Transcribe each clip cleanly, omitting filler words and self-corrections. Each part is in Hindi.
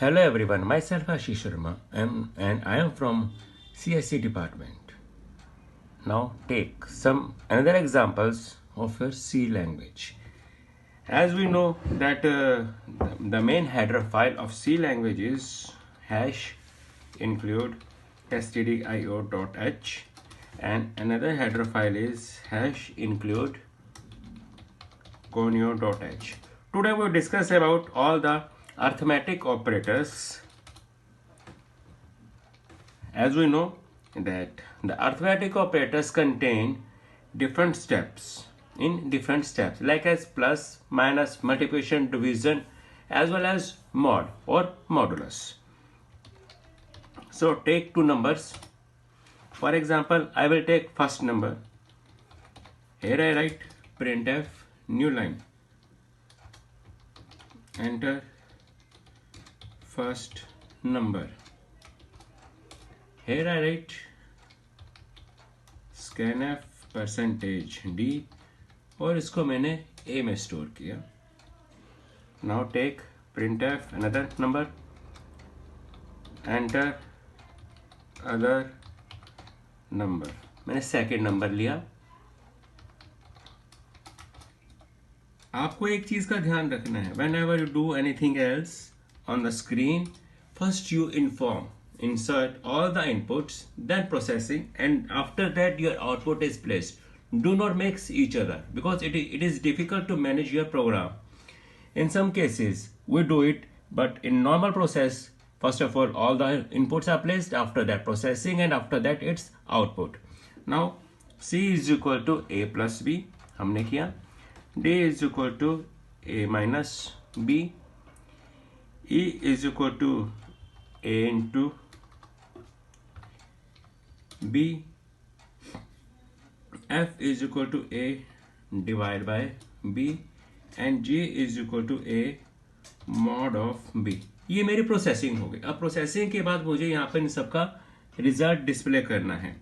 Hello everyone, myself Ashish Sharma and I am from CSC department. Now take some another examples of your C language. As we know that the main header file of C language is hash include stdio.h and another header file is hash include conio.h. Today we will discuss about all the arithmetic operators. As we know that the arithmetic operators contain different steps like as plus, minus, multiplication, division as well as mod or modulus. So take two numbers. For example, I will take first number. Here I write printf new line. Enter first number. Here I write scanf %d और इसको मैंने a में स्टोर किया. Now take printf another number. Enter other number. मैंने सेकेंड नंबर लिया. आपको एक चीज का ध्यान रखना है. Whenever you do anything else on the screen, first you insert all the inputs, then processing, and after that your output is placed. Do not mix each other because it is difficult to manage your program. In some cases we do it, but in normal process, first of all the inputs are placed, after that processing, and after that its output. Now C is equal to a plus b हमने किया. D is equal to a minus b. E is equal to a into b. F is equal to a divided by b and G is equal to a mod of b. ये मेरी प्रोसेसिंग हो गई. अब प्रोसेसिंग के बाद मुझे यहाँ पर इन सबका रिजल्ट डिस्प्ले करना है.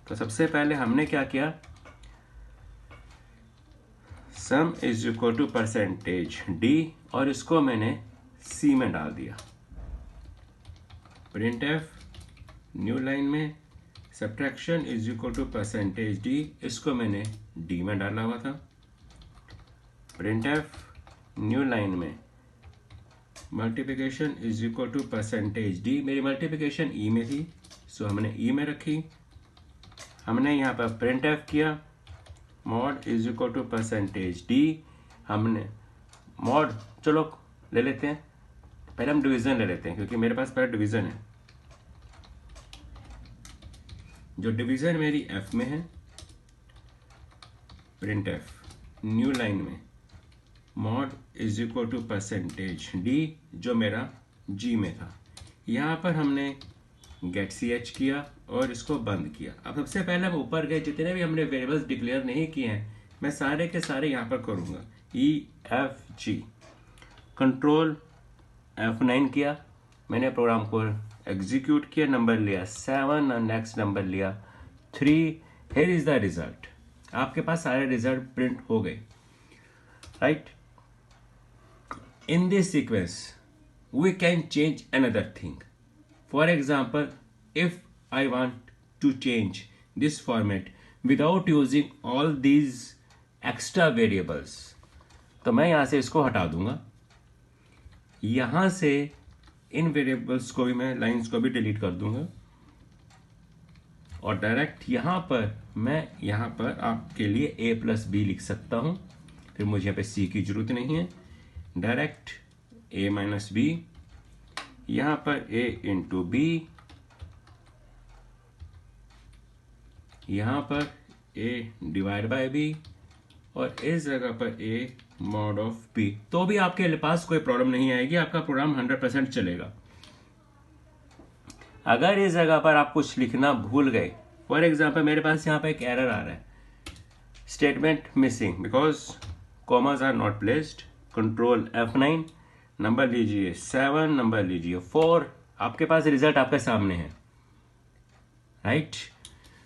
तो सबसे पहले हमने क्या किया, sum is equal to %d और इसको मैंने C में डाल दिया. printf न्यू लाइन में subtraction is equal to %d, इसको मैंने D में डाला हुआ था. printf न्यू लाइन में multiplication is equal to %d, मेरी मल्टीप्लिकेशन E में थी, सो हमने E में रखी. हमने यहाँ पर printf किया mod is equal to %d. हमने mod चलो ले लेते हैं, पहले हम डिवीजन ले लेते हैं क्योंकि मेरे पास पहले डिवीजन है. जो डिवीजन मेरी f में है, printf न्यू लाइन में mod is equal to %d जो मेरा G में था. यहाँ पर हमने get ch किया और इसको बंद किया. अब सबसे पहले हम ऊपर गए, जितने भी हमने वेरिएबल्स डिक्लेयर नहीं किए हैं मैं सारे के सारे यहाँ पर करूँगा. E F G control F9 किया, मैंने प्रोग्राम को एग्जीक्यूट किया, नंबर लिया 7 और नेक्स्ट नंबर लिया 3. Here is the result. आपके पास सारे रिजल्ट प्रिंट हो गए, right. In this sequence we can change another thing. For example, if I want to change this format without using all these extra variables, तो मैं यहाँ से इसको हटा दूंगा. यहाँ से इन वेरिएबल्स को भी, मैं लाइंस को भी डिलीट कर दूंगा और डायरेक्ट यहाँ पर मैं यहाँ पर आपके लिए a प्लस बी लिख सकता हूँ. फिर मुझे यहाँ पे C की जरूरत नहीं है. डायरेक्ट a माइनस बी, यहाँ पर a इंटू बी, यहाँ पर a डिवाइड बाय b और इस जगह पर a mod ऑफ p. तो भी आपके पास कोई प्रॉब्लम नहीं आएगी, आपका प्रोग्राम 100% चलेगा. अगर इस जगह पर आप कुछ लिखना भूल गए, फॉर एग्जाम्पल मेरे पास यहाँ पर एक एरर आ रहा है, statement missing because commas are not placed. Control F9, number लीजिए 7, नंबर लीजिए 4. आपके पास रिजल्ट आपके सामने है, राइट.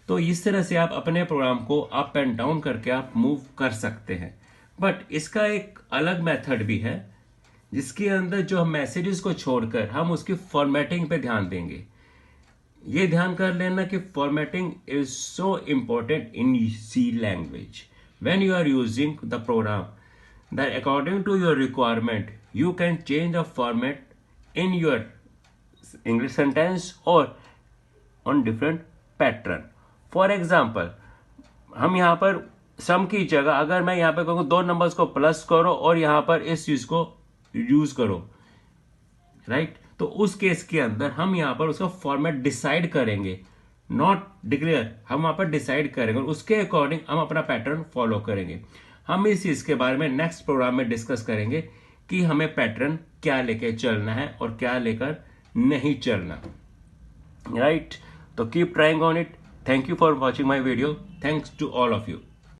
तो इस तरह से आप अपने प्रोग्राम को अप एंड डाउन करके आप मूव कर सकते हैं. बट इसका एक अलग मेथड भी है जिसके अंदर जो हम मैसेजेस को छोड़कर हम उसकी फॉर्मेटिंग पे ध्यान देंगे। ये ध्यान कर लेना कि formatting is so important in C language. When you are using the program that according to your requirement you can change the format in your English sentence or on different pattern। For example, हम यहाँ पर सम की जगह अगर मैं यहाँ पर कहूँ दो नंबर्स को प्लस करो और यहाँ पर इस चीज को यूज करो, राइट, तो उस केस के अंदर हम यहाँ पर उसका फॉर्मेट डिसाइड करेंगे, नॉट डिक्लेयर, हम वहाँ पर डिसाइड करेंगे और उसके अकॉर्डिंग हम अपना पैटर्न फॉलो करेंगे। हम इस चीज के बारे में नेक्स्ट प्रोग्राम में डिस्कस करेंगे कि हमें पैटर्न क्या लेके चलना है और क्या लेकर नहीं चलना, राइट। तो keep trying on it. Thank you for watching my video. Thanks to all of you.